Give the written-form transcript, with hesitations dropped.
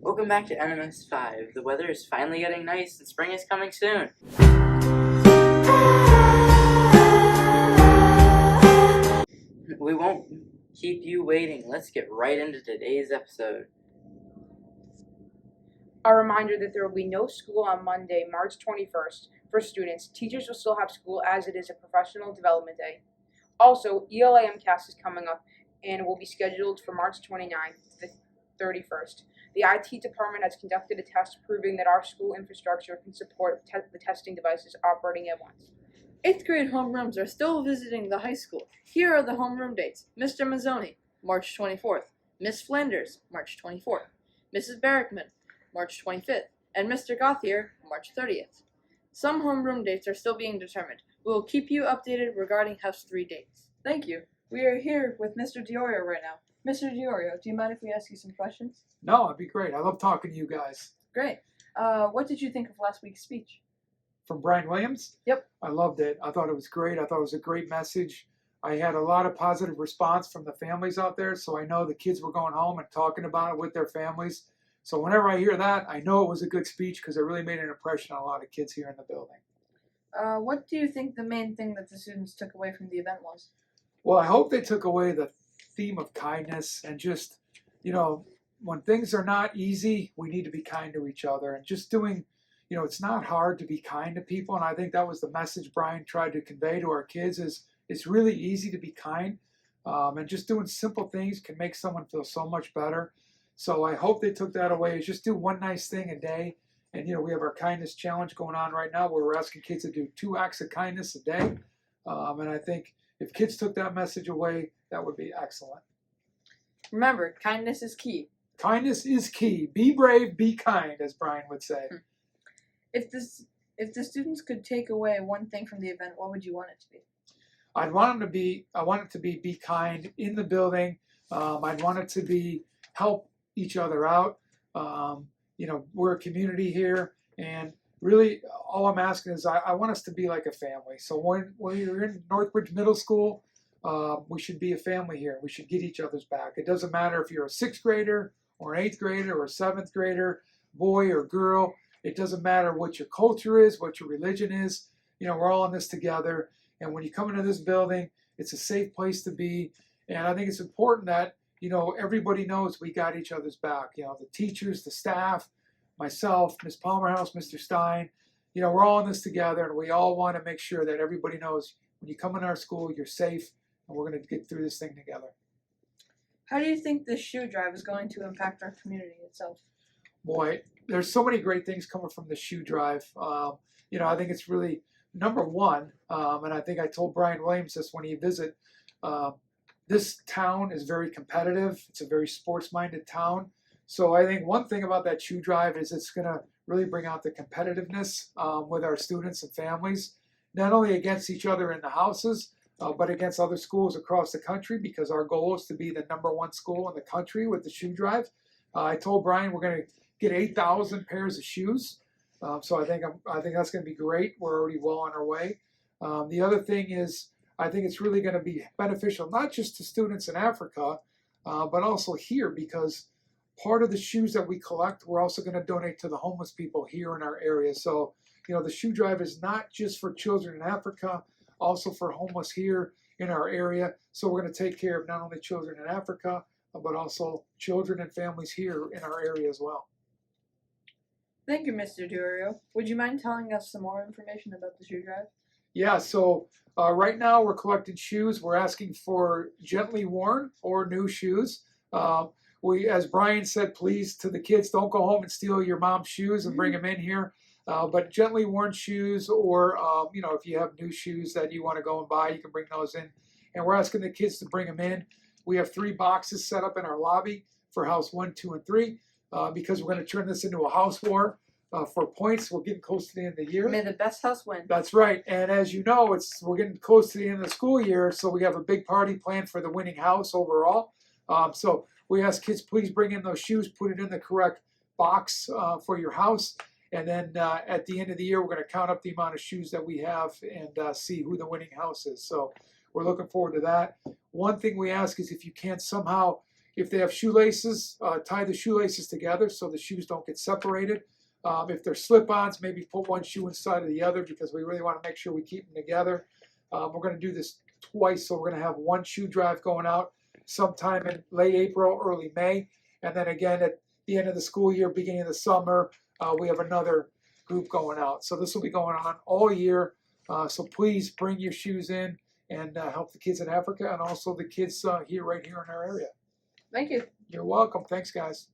Welcome back to NMS-5. The weather is finally getting nice and spring is coming soon. We won't keep you waiting. Let's get right into today's episode. A reminder that there will be no school on Monday, March 21st for students. Teachers will still have school as it is a professional development day. Also, ELA MCAS is coming up and will be scheduled for March 29th to the 31st. The IT department has conducted a test proving that our school infrastructure can support the testing devices operating at once. 8th grade homerooms are still visiting the high school. Here are the homeroom dates. Mr. Mazzoni, March 24th. Miss Flanders, March 24th. Mrs. Barrickman, March 25th. And Mr. Gauthier, March 30th. Some homeroom dates are still being determined. We will keep you updated regarding House 3 dates. Thank you. We are here with Mr. Diorio right now. Mr. Diorio, do you mind if we ask you some questions? No, it'd be great. I love talking to you guys. Great. What did you think of last week's speech? From Brian Williams? Yep. I loved it. I thought it was great. I thought it was a great message. I had a lot of positive response from the families out there, so I know the kids were going home and talking about it with their families. So whenever I hear that, I know it was a good speech because it really made an impression on a lot of kids here in the building. What do you think the main thing that the students took away from the event was? Well, I hope they took away the theme of kindness and just, when things are not easy, we need to be kind to each other and just doing, it's not hard to be kind to people. And I think that was the message Brian tried to convey to our kids is it's really easy to be kind. And just doing simple things can make someone feel so much better. So I hope they took that away is just do one nice thing a day. And, we have our kindness challenge going on right now where we're asking kids to do 2 acts of kindness a day. And I think if kids took that message away, that would be excellent. Remember, kindness is key. Kindness is key. Be brave, be kind, as Brian would say. If the students could take away one thing from the event, what would you want it to be? I want it to be kind in the building. I'd want it to be help each other out. We're a community here, and really all I'm asking is I want us to be like a family. So when you're in Northbridge Middle School, we should be a family here. We should get each other's back. It doesn't matter if you're a 6th grader or an 8th grader or a 7th grader, boy or girl. It doesn't matter what your culture is, what your religion is. We're all in this together. And when you come into this building, it's a safe place to be. And I think it's important that, everybody knows we got each other's back. The teachers, the staff, myself, Ms. Palmerhouse, Mr. Stein, we're all in this together. And we all want to make sure that everybody knows when you come in our school, you're safe. And we're going to get through this thing together. How do you think this shoe drive is going to impact our community itself? Boy, there's so many great things coming from the shoe drive. I think it's really number one, and I think I told Brian Williams this when he visited. This town is very competitive. It's a very sports-minded town. So I think one thing about that shoe drive is it's going to really bring out the competitiveness with our students and families, not only against each other in the houses, but against other schools across the country, because our goal is to be the #1 school in the country with the shoe drive. I told Brian we're going to get 8,000 pairs of shoes. So I think that's going to be great. We're already well on our way. The other thing is I think it's really going to be beneficial, not just to students in Africa, but also here, because part of the shoes that we collect, we're also going to donate to the homeless people here in our area. So, the shoe drive is not just for children in Africa, also for homeless here in our area. So we're going to take care of not only children in Africa, but also children and families here in our area as well. Thank you, Mr. Diorio. Would you mind telling us some more information about the shoe drive? Yeah, so right now we're collecting shoes. We're asking for gently worn or new shoes. As Brian said, please, to the kids, don't go home and steal your mom's shoes and bring them in here. But gently worn shoes, or if you have new shoes that you want to go and buy, you can bring those in. And we're asking the kids to bring them in. We have 3 boxes set up in our lobby for house 1, 2, and 3 because we're going to turn this into a house war for points. We're getting close to the end of the year. May the best house win. That's right. And as you know, we're getting close to the end of the school year, so we have a big party planned for the winning house overall. So we ask kids, please bring in those shoes, put it in the correct box for your house. And then at the end of the year, we're going to count up the amount of shoes that we have and see who the winning house is. So we're looking forward to that. One thing we ask is if you can somehow If they have shoelaces, tie the shoelaces together so the shoes don't get separated. If they're slip-ons, maybe put one shoe inside of the other because we really want to make sure we keep them together. We're going to do this twice, so we're going to have one shoe drive going out sometime in late April, early May, and then again at the end of the school year, beginning of the summer, we have another group going out. So this will be going on all year. So please bring your shoes in and help the kids in Africa and also the kids right here in our area. Thank you. You're welcome. Thanks, guys.